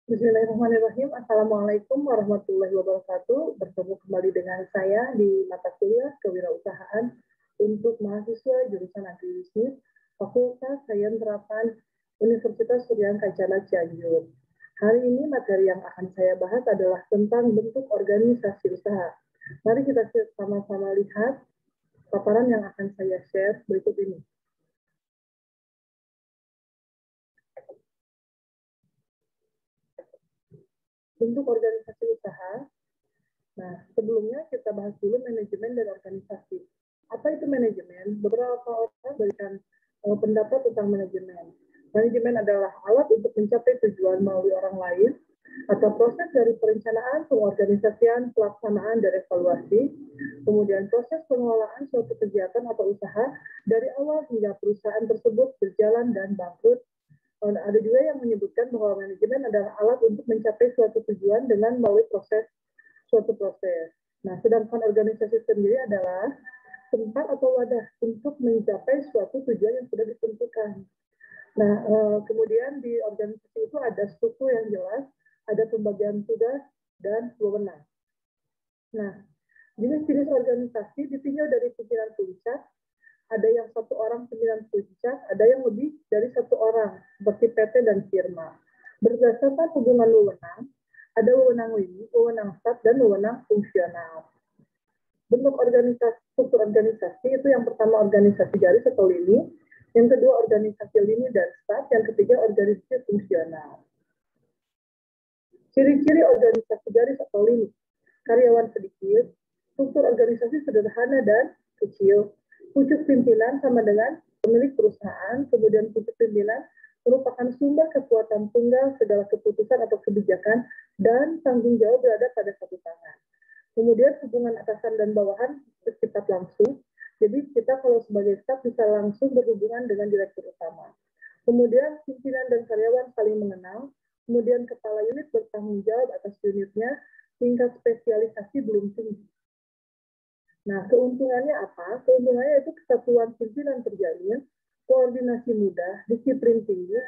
Bismillahirrahmanirrahim. Assalamualaikum warahmatullahi wabarakatuh. Bertemu kembali dengan saya di mata kuliah kewirausahaan untuk mahasiswa jurusan agribisnis Fakultas Sains Terapan Universitas Suryang Kencana Cianjur. Hari ini materi yang akan saya bahas adalah tentang bentuk organisasi usaha. Mari kita sama-sama lihat paparan yang akan saya share berikut ini. Bentuk organisasi usaha. Nah, sebelumnya kita bahas dulu manajemen dan organisasi. Apa itu manajemen? Beberapa orang berikan pendapat tentang manajemen. Manajemen adalah alat untuk mencapai tujuan melalui orang lain, atau proses dari perencanaan, pengorganisasian, pelaksanaan, dan evaluasi, kemudian proses pengelolaan suatu kegiatan atau usaha dari awal hingga perusahaan tersebut berjalan dan bangkrut. Ada juga yang menyebutkan bahwa manajemen adalah alat untuk mencapai suatu tujuan dengan melalui suatu proses. Nah, sedangkan organisasi sendiri adalah tempat atau wadah untuk mencapai suatu tujuan yang sudah ditentukan. Nah, kemudian di organisasi itu ada struktur yang jelas, ada pembagian tugas dan wewenang. Nah, jenis-jenis organisasi ditinjau dari pimpinan puncak, ada yang satu orang pimpinan puncak, ada yang lebih dari satu orang, seperti PT dan firma. Berdasarkan hubungan wewenang, ada wewenang lini, wewenang staf, dan wewenang fungsional. Bentuk organisasi, struktur organisasi itu yang pertama organisasi garis atau lini, yang kedua organisasi lini dan staf, yang ketiga organisasi fungsional. Ciri-ciri organisasi garis atau lini, karyawan sedikit, struktur organisasi sederhana dan kecil, pucuk pimpinan sama dengan pemilik perusahaan, kemudian pucuk pimpinan merupakan sumber kekuatan tunggal segala keputusan atau kebijakan dan tanggung jawab berada pada satu tangan. Kemudian hubungan atasan dan bawahan bersifat langsung, jadi kita kalau sebagai staf bisa langsung berhubungan dengan direktur utama. Kemudian pimpinan dan karyawan saling mengenal, kemudian kepala unit bertanggung jawab atas unitnya, tingkat spesialisasi belum tinggi. Nah, keuntungannya apa? Keuntungannya itu kesatuan pimpinan terjalin, koordinasi mudah, disiplin tinggi,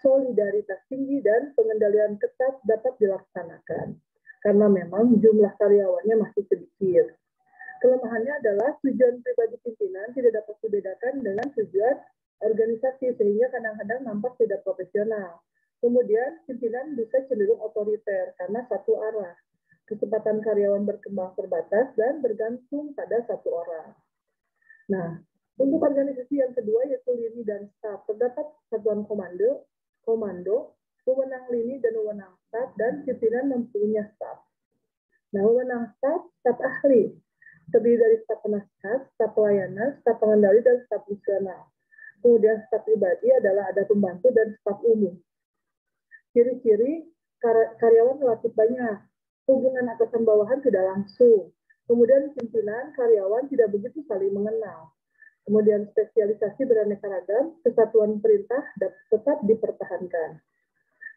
solidaritas tinggi, dan pengendalian ketat dapat dilaksanakan. Karena memang jumlah karyawannya masih sedikit. Kelemahannya adalah tujuan pribadi pimpinan tidak dapat dibedakan dengan tujuan organisasi, sehingga kadang-kadang nampak tidak profesional. Kemudian pimpinan bisa cenderung otoriter karena satu arah. Kecepatan karyawan berkembang terbatas dan bergantung pada satu orang. Nah, untuk organisasi yang kedua yaitu lini dan staf, terdapat satuan komando, wewenang lini dan wewenang staf, dan pimpinan mempunyai staf. Nah, wewenang staf ahli, terdiri dari staf penasihat, staf pelayanan, staf pengendali, dan staf fungsional. Kemudian staf pribadi adalah ada pembantu dan staf umum. Ciri-ciri karyawan relatif banyak, hubungan atasan bawahan tidak langsung, kemudian pimpinan karyawan tidak begitu saling mengenal, kemudian spesialisasi beraneka ragam, kesatuan perintah tetap dipertahankan.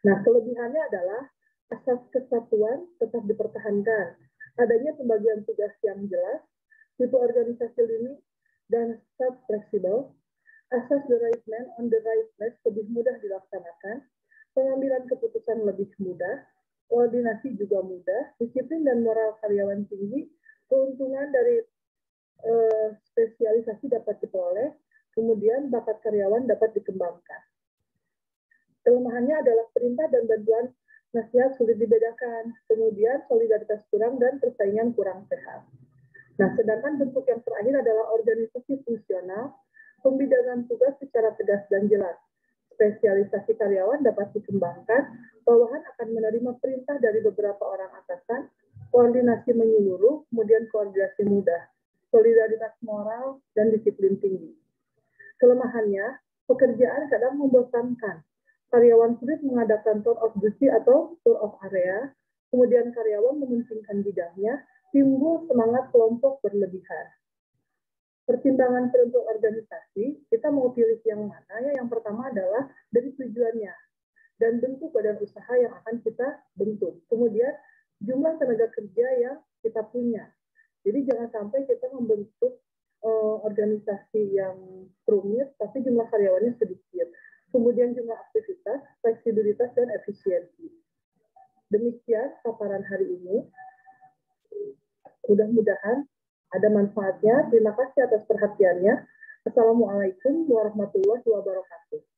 Nah, kelebihannya adalah asas kesatuan tetap dipertahankan, adanya pembagian tugas yang jelas, tipe organisasi lini dan staff fleksibel, asas the right man on the right place lebih mudah dilaksanakan, pengambilan keputusan lebih mudah, koordinasi juga mudah, disiplin dan moral karyawan tinggi, keuntungan dari spesialisasi dapat diperoleh, kemudian bakat karyawan dapat dikembangkan. Kelemahannya adalah perintah dan bantuan nasihat sulit dibedakan, kemudian solidaritas kurang dan persaingan kurang sehat. Nah, sedangkan bentuk yang terakhir adalah organisasi fungsional, pembidangan tugas secara tegas dan jelas. Spesialisasi karyawan dapat dikembangkan, bawahan akan menerima perintah dari beberapa orang atasan, koordinasi menyeluruh, kemudian koordinasi mudah, solidaritas moral, dan disiplin tinggi. Kelemahannya, pekerjaan kadang membosankan. Karyawan sulit mengadakan tour of duty atau tour of area, kemudian karyawan mementingkan bidangnya, timbul semangat kelompok berlebihan. Pertimbangan penentu organisasi, kita mau pilih yang mana? Ya, yang pertama adalah dari tujuannya dan bentuk badan usaha yang akan kita bentuk. Kemudian jumlah tenaga kerja yang kita punya. Jadi jangan sampai kita membentuk organisasi yang rumit, tapi jumlah karyawannya sedikit. Kemudian jumlah aktivitas, fleksibilitas, dan efisiensi. Demikian paparan hari ini. Mudah-mudahan ada manfaatnya. Terima kasih atas perhatiannya. Assalamualaikum warahmatullahi wabarakatuh.